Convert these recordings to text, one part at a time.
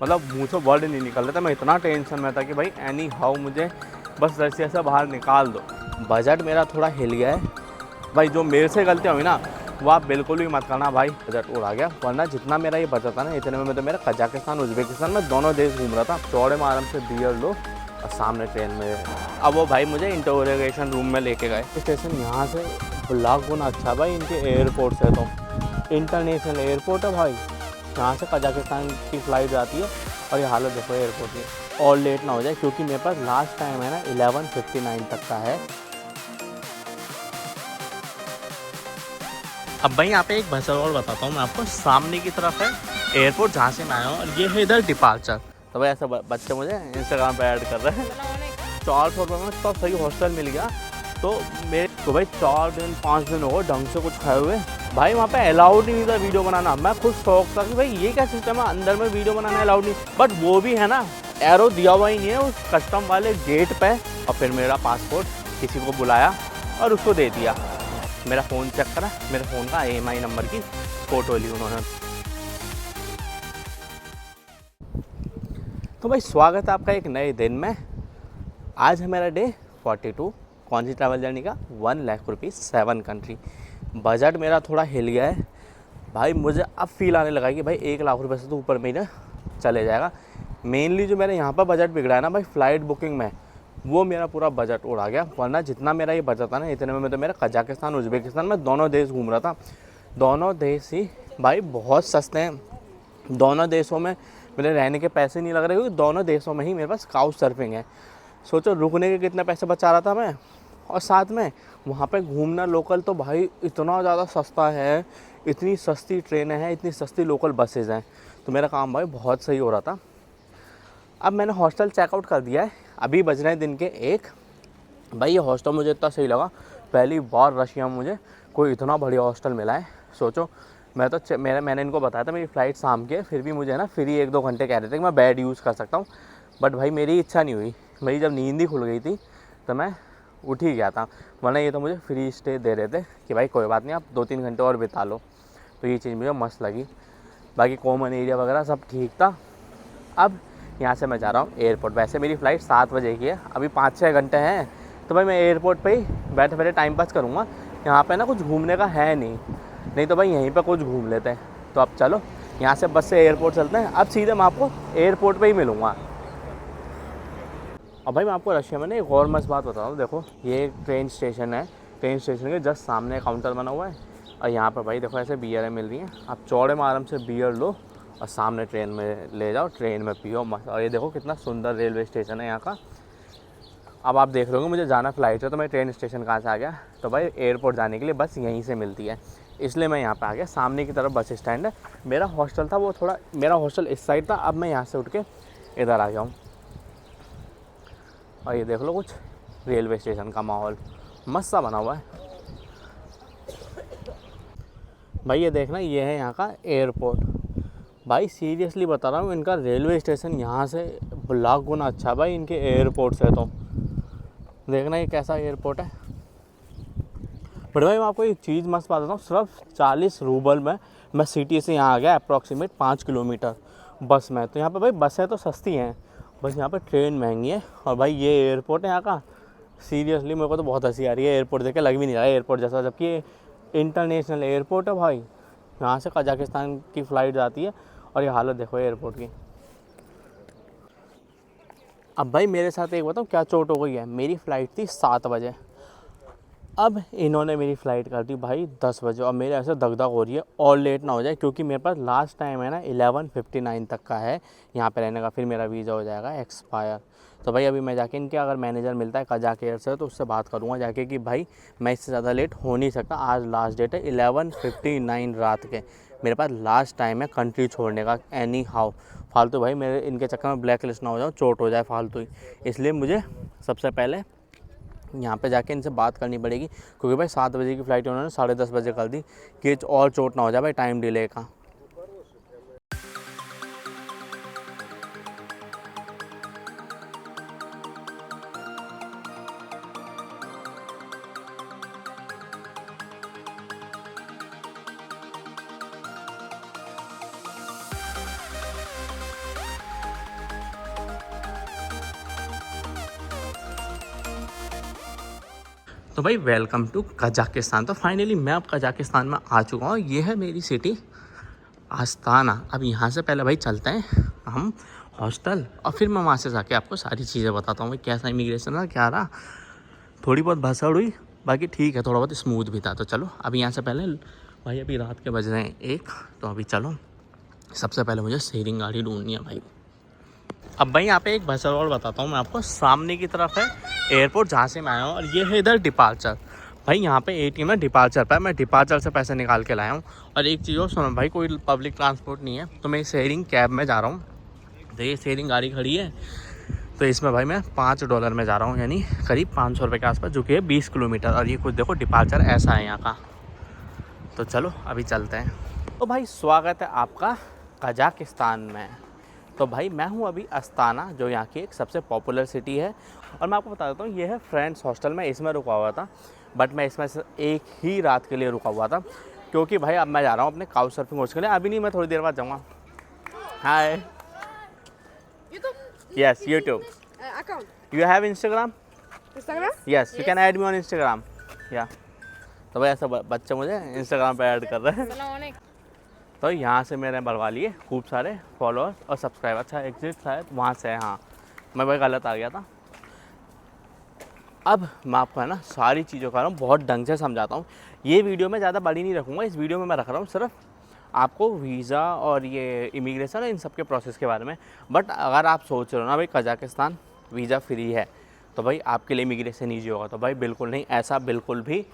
मतलब मुंह से वर्ड नहीं निकल रहा था। मैं इतना टेंशन में था कि भाई एनी हाउ मुझे बस रशिया से बाहर निकाल दो। बजट मेरा थोड़ा हिल गया है भाई। जो मेरे से गलतियाँ हुई ना वो आप बिल्कुल भी मत करना भाई। बजट उड़ा गया, वरना जितना मेरा ये बजट था ना इतने में तो मेरा कजाकिस्तान उज्बेकिस्तान में दोनों देश घूम रहा था। चौड़े में आराम से बियर लो और सामने ट्रेन में। अब वो भाई मुझे इंटरोगेशन रूम में लेके गए। स्टेशन यहाँ से लाख गुना अच्छा भाई इनके एयरपोर्ट से। तो इंटरनेशनल एयरपोर्ट है भाई। यहाँ से कजाकिस्तान की फ़्लाइट जाती है और ये हालत देखो एयरपोर्ट की। और लेट ना हो जाए क्योंकि मेरे पास लास्ट टाइम है ना 11:59 तक का है। अब भाई यहाँ पे एक भसड़ और बताता हूँ मैं आपको। सामने की तरफ है एयरपोर्ट जहाँ से मैं आया हूँ और ये है इधर डिपार्चर। तो भाई ऐसा बच्चे मुझे इंस्टाग्राम पे ऐड कर रहे हैं। 400 रुपये में इतना सही हॉस्टल मिल गया। तो मेरे को भाई 4 दिन 5 दिन हो गए ढंग से कुछ खाए हुए। भाई वहाँ पे अलाउड नहीं था वीडियो बनाना। मैं खुद शौक था कि भाई ये क्या सिस्टम है, अंदर में वीडियो बनाना अलाउड नहीं। बट वो भी है ना एरो दिया हुआ ही नहीं है उस कस्टम वाले गेट पे। और फिर मेरा पासपोर्ट किसी को बुलाया और उसको दे दिया। मेरा फ़ोन चेक करा, मेरे फ़ोन का EMI नंबर की फ़ोटो ली उन्होंने। तो भाई स्वागत है आपका एक नए दिन में। आज है मेरा डे 42 कौन सी ट्रैवल जर्नी का। 1 लाख रुपीज़ 7 कंट्री। बजट मेरा थोड़ा हिल गया है भाई। मुझे अब फील आने लगा कि भाई 1 लाख रुपए से तो ऊपर महीना चले जाएगा। मेनली जो मेरा यहाँ पर बजट बिगड़ा है ना भाई फ़्लाइट बुकिंग में, वो मेरा पूरा बजट उड़ा गया। वरना जितना मेरा ये बजट था ना इतने में तो मेरा कजाकिस्तान उज्बेकिस्तान में दोनों देश घूम रहा था। दोनों देश ही भाई बहुत सस्ते हैं। दोनों देशों में मेरे रहने के पैसे नहीं लग रहे क्योंकि दोनों देशों में ही मेरे पास काउच सर्फिंग है। सोचो रुकने के कितने पैसे बचा रहा था मैं। और साथ में वहाँ पे घूमना लोकल तो भाई इतना ज़्यादा सस्ता है। इतनी सस्ती ट्रेनें हैं, इतनी सस्ती लोकल बसेज़ हैं। तो मेरा काम भाई बहुत सही हो रहा था। अब मैंने हॉस्टल चेकआउट कर दिया है। अभी बज रहे हैं दिन के 1। भाई ये हॉस्टल मुझे इतना सही लगा। पहली बार रशिया में मुझे कोई इतना बढ़िया हॉस्टल मिला है। सोचो मैं तो मैंने इनको बताया था मेरी फ़्लाइट शाम की है, फिर भी मुझे ना फ्री 1-2 घंटे कह रहे थे कि मैं बेड यूज़ कर सकता हूँ। बट भाई मेरी इच्छा नहीं हुई। मेरी जब नींद ही खुल गई थी तो मैं उठ ही गया था। वरना ये तो मुझे फ्री स्टे दे रहे थे कि भाई कोई बात नहीं आप 2-3 घंटे और बिता लो। तो ये चीज़ मुझे मस्त लगी। बाकी कॉमन एरिया वगैरह सब ठीक था। अब यहाँ से मैं जा रहा हूँ एयरपोर्ट। वैसे मेरी फ़्लाइट 7 बजे की है, अभी 5-6 घंटे हैं। तो भाई मैं एयरपोर्ट पे ही बैठे बैठे टाइम पास करूँगा। यहाँ पे ना कुछ घूमने का है नहीं तो भाई यहीं पे कुछ घूम लेते हैं। तो अब चलो यहाँ से बस से एयरपोर्ट चलते हैं। अब सीधे मैं आपको एयरपोर्ट पे ही मिलूँगा। अब भाई मैं आपको रशिया में ना एक और मस्त बात बता रहा हूँ। देखो ये एक ट्रेन स्टेशन है। ट्रेन स्टेशन के जस्ट सामने काउंटर बना हुआ है और यहाँ पर भाई देखो ऐसे बियरें मिल रही हैं। आप चौड़े में आराम से बियर लो और सामने ट्रेन में ले जाओ, ट्रेन में पियो मस्त। और ये देखो कितना सुंदर रेलवे स्टेशन है यहाँ का। अब आप देख रहे होंगे मुझे जाना फ़्लाइट है तो मैं ट्रेन स्टेशन कहाँ से आ गया। तो भाई एयरपोर्ट जाने के लिए बस यहीं से मिलती है, इसलिए मैं यहाँ पे आ गया। सामने की तरफ बस स्टैंड है। मेरा हॉस्टल था वो थोड़ा, मेरा हॉस्टल इस साइड था। अब मैं यहाँ से उठ के इधर आ गया हूँ। और ये देख लो कुछ रेलवे स्टेशन का माहौल मस्त सा बना हुआ है भाई। ये देखना ये है यहाँ का एयरपोर्ट। भाई सीरियसली बता रहा हूँ इनका रेलवे स्टेशन यहाँ से लाख गुना अच्छा भाई इनके एयरपोर्ट से। तो देखना ये कैसा एयरपोर्ट है। बट भाई मैं आपको एक चीज़ मस्त बात बताता हूँ। सिर्फ 40 रूबल में मैं सिटी से यहाँ आ गया अप्रॉक्सीमेट 5 किलोमीटर बस में। तो यहाँ पे भाई बसें तो सस्ती हैं, बस यहाँ पे ट्रेन महंगी है। और भाई ये एयरपोर्ट है यहाँ का। सीरियसली मेरे को तो बहुत हंसी आ रही है। एयरपोर्ट देख के लग भी नहीं रहा है एयरपोर्ट जैसा, जबकि ये इंटरनेशनल एयरपोर्ट है भाई। यहाँ से कजाकिस्तान की फ़्लाइट जाती है और ये हालत देखो एयरपोर्ट की। अब भाई मेरे साथ एक बताऊँ क्या चोट हो गई है। मेरी फ़्लाइट थी 7 बजे, अब इन्होंने मेरी फ़्लाइट कर दी भाई 10 बजे। और मेरे ऐसे दगदग हो रही है और लेट ना हो जाए क्योंकि मेरे पास लास्ट टाइम है ना 11:59 तक का है यहाँ पे रहने का। फिर मेरा वीज़ा हो जाएगा एक्सपायर। तो भाई अभी मैं जाके इनके अगर मैनेजर मिलता है कजाक एयर से तो उससे बात करूँगा जाके कि भाई मैं इससे ज़्यादा लेट हो नहीं सकता। आज लास्ट डेट है 11:59 रात के। मेरे पास लास्ट टाइम है कंट्री छोड़ने का एनी हाउ। फालतू भाई मेरे इनके चक्कर में ब्लैक लिस्ट ना हो जाओ, चोट हो जाए फालतू ही। इसलिए मुझे सबसे पहले यहाँ पे जाके इनसे बात करनी पड़ेगी क्योंकि भाई 7 बजे की फ़्लाइट उन्होंने 10:30 बजे कर दी कि और चोट ना हो जाए भाई टाइम डिले का। तो भाई वेलकम टू कजाकिस्तान। तो फाइनली मैं अब कजाकिस्तान में आ चुका हूँ। ये है मेरी सिटी अस्ताना। अब यहाँ से पहले भाई चलते हैं हम हॉस्टल और फिर मैं वहाँ से जाके आपको सारी चीज़ें बताता हूँ भाई कैसा इमिग्रेशन रहा, क्या रहा। थोड़ी बहुत भसड़ हुई, बाकी ठीक है, थोड़ा बहुत स्मूथ भी था। तो चलो अभी यहाँ से पहले भाई अभी रात के बज रहे हैं 1, तो अभी चलो सबसे पहले मुझे शेयरिंग गाड़ी ढूंढनी है भाई। अब भाई यहाँ पे एक भसड़ और बताता हूँ मैं आपको। सामने की तरफ है एयरपोर्ट जहाँ से मैं आया हूँ और ये है इधर डिपार्चर। भाई यहाँ पे ATM है डिपार्चर पर, मैं डिपार्चर से पैसे निकाल के लाया हूँ। और एक चीज़ और सुनो भाई, कोई पब्लिक ट्रांसपोर्ट नहीं है तो मैं शेयरिंग कैब में जा रहा हूँ। तो ये शेयरिंग गाड़ी खड़ी है, तो इसमें भाई मैं $5 में जा रहा हूँ, यानी करीब 500 रुपये के आसपास, जो कि है 20 किलोमीटर। और ये कुछ देखो डिपार्चर ऐसा है यहाँ का। तो चलो अभी चलते हैं। तो भाई स्वागत है आपका कजाकिस्तान में। तो भाई मैं हूँ अभी अस्ताना, जो यहाँ की एक सबसे पॉपुलर सिटी है। और मैं आपको बता देता हूँ ये है फ्रेंड्स हॉस्टल। मैं इसमें रुका हुआ था, बट मैं इसमें से एक ही रात के लिए रुका हुआ था, क्योंकि भाई अब मैं जा रहा हूँ अपने काउच सर्फिंग कोर्स के लिए। अभी नहीं, मैं थोड़ी देर बाद जाऊँगा। Hi yes YouTube account. You have Instagram? Instagram? Yes you can add me on Instagram या। तो भाई ऐसा बच्चे मुझे इंस्टाग्राम पे ऐड कर रहे हैं। तो यहाँ से मैंने बढ़वा लिए खूब सारे फॉलोअर और सब्सक्राइबर। अच्छा एग्जिट शायद वहाँ से है, हाँ मैं भाई गलत आ गया था। अब मैं आपको है ना सारी चीज़ों का बहुत ढंग से समझाता हूँ। ये वीडियो में ज़्यादा बड़ी नहीं रखूँगा। इस वीडियो में मैं रख रहा हूँ सिर्फ आपको वीज़ा और ये इमिग्रेशन और इन सब के प्रोसेस के बारे में। बट अगर आप सोच रहे हो ना भाई कजाकिस्तान वीज़ा फ्री है तो भाई आपके लिए इमिग्रेशन ईजी होगा, तो भाई बिल्कुल नहीं, ऐसा बिल्कुल भी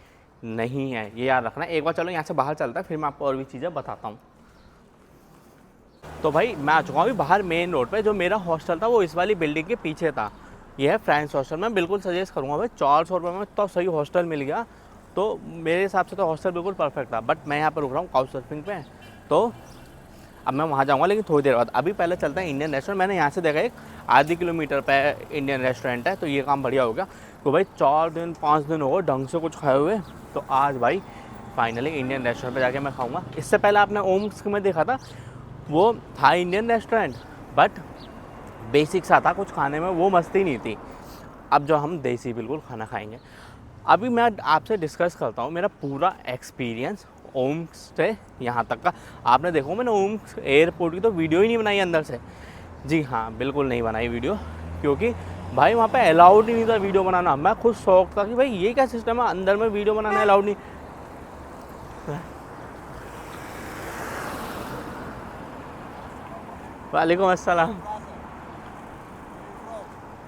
नहीं है, ये याद रखना। एक बार चलो यहाँ से बाहर चलता है, फिर मैं आपको और भी चीज़ें बताता हूँ। तो भाई मैं आ चुका हूँ अभी बाहर मेन रोड पे। जो मेरा हॉस्टल था वो इस वाली बिल्डिंग के पीछे था। ये है फ्रेंड्स हॉस्टल। मैं बिल्कुल सजेस्ट करूँगा भाई, 400 रुपये में तो सही हॉस्टल मिल गया, तो मेरे हिसाब से तो हॉस्टल बिल्कुल परफेक्ट था। बट मैं यहाँ पर रुक रहा हूँ काउच सर्फिंग पे, तो अब मैं वहाँ जाऊँगा लेकिन थोड़ी देर बाद। अभी पहले चलता है इंडियन रेस्टोरेंट। मैंने यहाँ से देखा एक आधी किलोमीटर पे इंडियन रेस्टोरेंट है, तो ये काम बढ़िया हो गया। तो भाई 4 दिन 5 दिन हो गए ढंग से कुछ खाए हुए, तो आज भाई फाइनली इंडियन रेस्टोरेंट पे जाके मैं खाऊंगा। इससे पहले आपने ओम्स में देखा था, वो था इंडियन रेस्टोरेंट बट बेसिक सा था कुछ खाने में, वो मस्ती नहीं थी। अब जो हम देसी बिल्कुल खाना खाएंगे। अभी मैं आपसे डिस्कस करता हूँ मेरा पूरा एक्सपीरियंस ओम्स से यहाँ तक का। आपने देखो मैंने ओम्स एयरपोर्ट की तो वीडियो ही नहीं बनाई अंदर से। जी हाँ बिल्कुल नहीं बनाई वीडियो, क्योंकि भाई वहाँ पे अलाउड ही नहीं था वीडियो बनाना। मैं खुद शौक था कि भाई ये क्या सिस्टम है, अंदर में वीडियो बनाना अलाउड नहीं। वालेकुम अस्सलाम।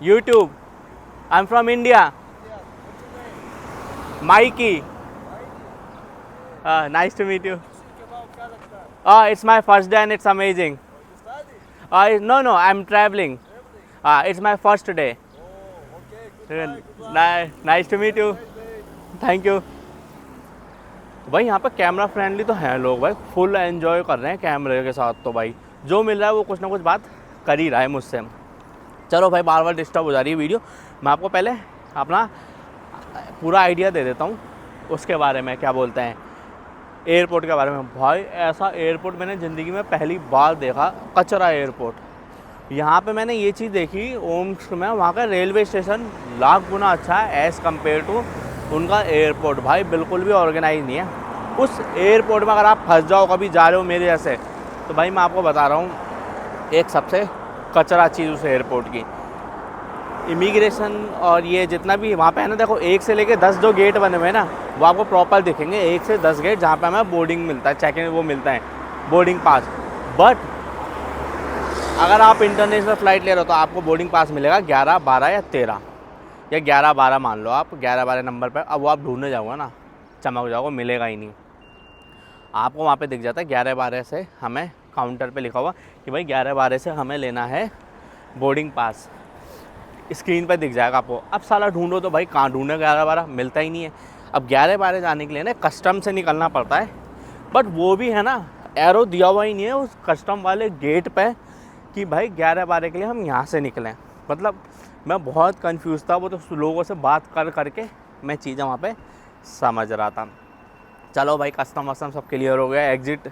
YouTube, I am from India. Mikey. Nice to meet you. It's my first day and it's amazing. No, I'm traveling. It's my first day. Nice to meet you. Thank you. भाई यहाँ पे camera friendly तो हैं लोग भाई, full enjoy कर रहे हैं कैमरे के साथ। तो भाई जो मिल रहा है वो कुछ ना कुछ बात कर ही रहा है मुझसे। चलो भाई बार बार डिस्टर्ब हो जा रही है वीडियो। मैं आपको पहले अपना पूरा आइडिया दे देता हूँ उसके बारे में, क्या बोलते हैं एयरपोर्ट के बारे में। भाई ऐसा एयरपोर्ट मैंने ज़िंदगी में पहली बार देखा, कचरा एयरपोर्ट। यहाँ पे मैंने ये चीज़ देखी ओम्स में, वहाँ का रेलवे स्टेशन लाख गुना अच्छा है एज़ कम्पेयर टू उनका एयरपोर्ट। भाई बिल्कुल भी ऑर्गेनाइज नहीं है उस एयरपोर्ट में। अगर आप फंस जाओ कभी जा रहे हो मेरे जैसे, तो भाई मैं आपको बता रहा हूँ एक सबसे कचरा चीज़ उस एयरपोर्ट की इमिग्रेशन। और ये जितना भी वहाँ पे है ना, देखो 1 से लेके 10 जो गेट बने हुए हैं ना, वो आपको प्रॉपर दिखेंगे। 1 से 10 गेट जहाँ पे हमें बोर्डिंग मिलता है, चेक इन वो मिलता है, बोर्डिंग पास। बट अगर आप इंटरनेशनल फ़्लाइट ले रहे हो तो आपको बोर्डिंग पास मिलेगा 11, 12 या 13 या 11, 12 मान लो आप, 11, 12 नंबर पर। अब वो आप ढूंढने जाओगे ना, चमक जाओगे, मिलेगा ही नहीं आपको। वहाँ पे दिख जाता है 11, 12 से हमें काउंटर पे लिखा हुआ कि भाई 11, 12 से हमें लेना है बोर्डिंग पास। स्क्रीन पे दिख जाएगा आपको। अब साला ढूंढो तो भाई कहाँ ढूंढे, 11, 12 मिलता ही नहीं है। अब 11, 12 जाने के लिए ना कस्टम से निकलना पड़ता है, बट वो भी है ना एरो दिया हुआ ही नहीं है उस कस्टम वाले गेट पे कि भाई 11, 12 के लिए हम यहाँ से निकलें। मतलब मैं बहुत कंफ्यूज था। वो तो लोगों से बात कर करके मैं चीज़ें वहाँ पे समझ रहा था। चलो भाई कस्टम वस्टम सब क्लियर हो गया। एग्ज़िट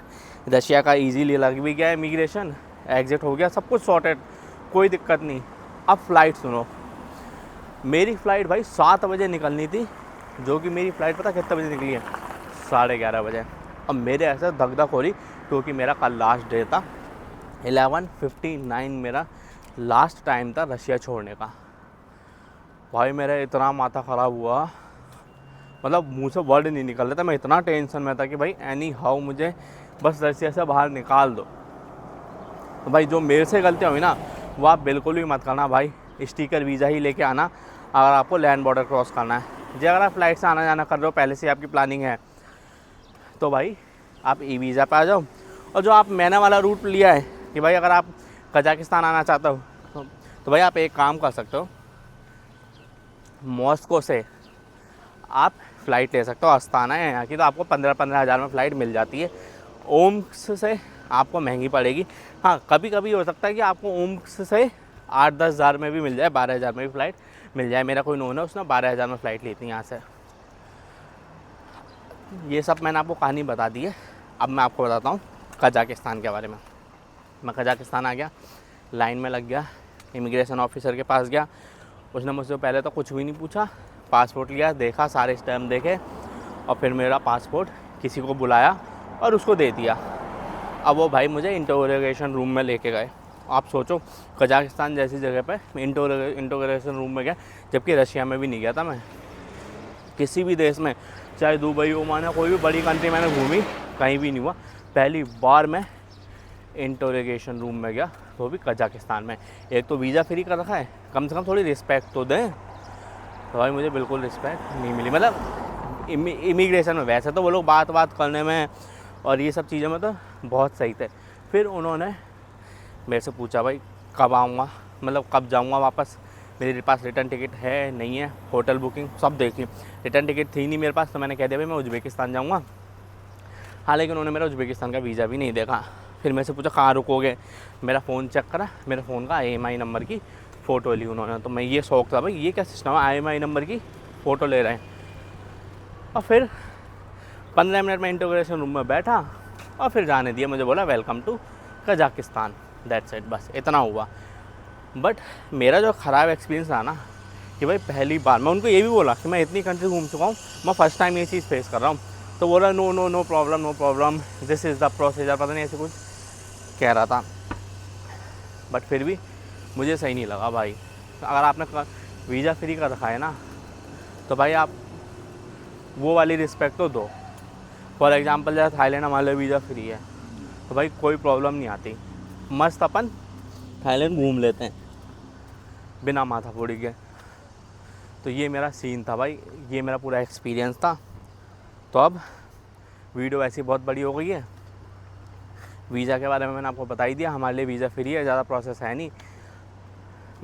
रशिया का ईजीली लग भी गया, इमिग्रेशन एग्ज़िट हो गया, सब कुछ सॉर्टेड, कोई दिक्कत नहीं। अब फ़्लाइट सुनो, मेरी फ़्लाइट भाई 7 बजे निकलनी थी जो कि मेरी फ़्लाइट पता कितने बजे निकली है, 11:30 बजे। अब मेरे ऐसे धक धक हो रही क्योंकि मेरा कल लास्ट डे था, 11:59 मेरा लास्ट टाइम था रशिया छोड़ने का। भाई मेरा इतना माथा ख़राब हुआ, मतलब मुंह से वर्ड नहीं निकल रहा था, मैं इतना टेंशन में था कि भाई एनी हाउ मुझे बस रशिया से बाहर निकाल दो। तो भाई जो मेरे से गलतियाँ हुई ना वो आप बिल्कुल भी मत करना भाई। स्टिकर वीज़ा ही लेके आना अगर आपको लैंड बॉर्डर क्रॉस करना है। जी अगर आप फ़्लाइट से आना जाना कर रहे हो, पहले से आपकी प्लानिंग है, तो भाई आप ई वीज़ा पे आ जाओ। और जो आप मैंने वाला रूट लिया है कि भाई अगर आप कजाकिस्तान आना चाहते हो तो भाई आप एक काम कर सकते हो, मॉस्को से आप फ़्लाइट ले सकते हो। अस्ताना है यहाँ की, तो आपको 15-15 हज़ार में फ़्लाइट मिल जाती है। ओम्स्क से आपको महंगी पड़ेगी। हाँ, कभी कभी हो सकता है कि आपको ओम्स्क से 8-10 हज़ार में भी मिल जाए, 12 हज़ार में भी फ़्लाइट मिल जाए। मेरा कोई नोन है, उसने 12 हज़ार में फ़्लाइट ली थी यहाँ से। ये सब मैंने आपको कहानी बता दी है। अब मैं आपको बताता हूँ कजाकिस्तान के बारे में। मैं कजाकिस्तान आ गया, लाइन में लग गया, इमिग्रेशन ऑफिसर के पास गया। उसने मुझसे पहले तो कुछ भी नहीं पूछा, पासपोर्ट लिया, देखा, सारे स्टैम्प देखे और फिर मेरा पासपोर्ट किसी को बुलाया और उसको दे दिया। अब वो भाई मुझे इंटरोगेशन रूम में लेके गए। आप सोचो, कजाकिस्तान जैसी जगह पे इंटरोगेशन रूम में गया, जबकि रशिया में भी नहीं गया था मैं। किसी भी देश में, चाहे दुबई, ओमान या कोई भी बड़ी कंट्री मैंने घूमी, कहीं भी नहीं हुआ। पहली बार मैं इंटरोगेशन रूम में गया, वो भी कजाकिस्तान में। एक तो वीज़ा फ्री कर रखा है, कम से कम थोड़ी रिस्पेक्ट तो दें। तो भाई मुझे बिल्कुल रिस्पेक्ट नहीं मिली। मतलब इमिग्रेशन में वैसे तो वो लोग बात करने में और ये सब चीज़ों में तो बहुत सही थे। फिर उन्होंने मेरे से पूछा भाई कब आऊँगा, मतलब कब जाऊँगा वापस। मेरे पास रिटर्न टिकट है नहीं है, होटल बुकिंग सब देखी, रिटर्न टिकट थी नहीं मेरे पास। तो मैंने कह दिया भाई मैं उज़्बेकिस्तान जाऊँगा। हालांकि उन्होंने मेरा उज़्बेकिस्तान का वीज़ा भी नहीं देखा। फिर मेरे से पूछा कहाँ रुकोगे, मेरा फ़ोन चेक करा, मेरे फ़ोन का IMEI नंबर की फ़ोटो ली उन्होंने। तो मैं ये शौक था भाई, ये क्या सिस्टम है, IMEI नंबर की फ़ोटो ले रहे हैं। और फिर 15 मिनट में इंटरोगेशन रूम में बैठा और फिर जाने दिया। मुझे बोला welcome to Kazakhstan, that's it, बस इतना हुआ। बट मेरा जो ख़राब एक्सपीरियंस रहा ना कि भाई पहली बार मैं उनको ये भी बोला कि मैं इतनी कंट्री घूम चुका हूँ, मैं फ़र्स्ट टाइम ये चीज़ फेस कर रहा हूँ। तो बोला no problem, this is the procedure, पता नहीं ऐसे कुछ कह रहा था। बट फिर भी मुझे सही नहीं लगा भाई। अगर आपने वीज़ा फ्री कर रखा है ना, तो भाई आप वो वाली रिस्पेक्ट तो दो। फॉर एग्ज़ाम्पल जैसे थाईलैंड हमारे वीज़ा फ्री है, तो भाई कोई प्रॉब्लम नहीं आती, मस्त अपन थाईलैंड घूम लेते हैं बिना माथा फोड़ी के। तो ये मेरा सीन था भाई, ये मेरा पूरा एक्सपीरियंस था। तो अब वीडियो ऐसी बहुत बड़ी हो गई है। वीज़ा के बारे में मैंने आपको बता ही दिया, हमारे लिए वीज़ा फ्री है, ज़्यादा प्रोसेस है नहीं,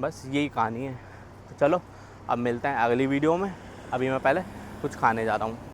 बस यही कहानी है। तो चलो अब मिलते हैं अगली वीडियो में। अभी मैं पहले कुछ खाने जा रहा हूँ।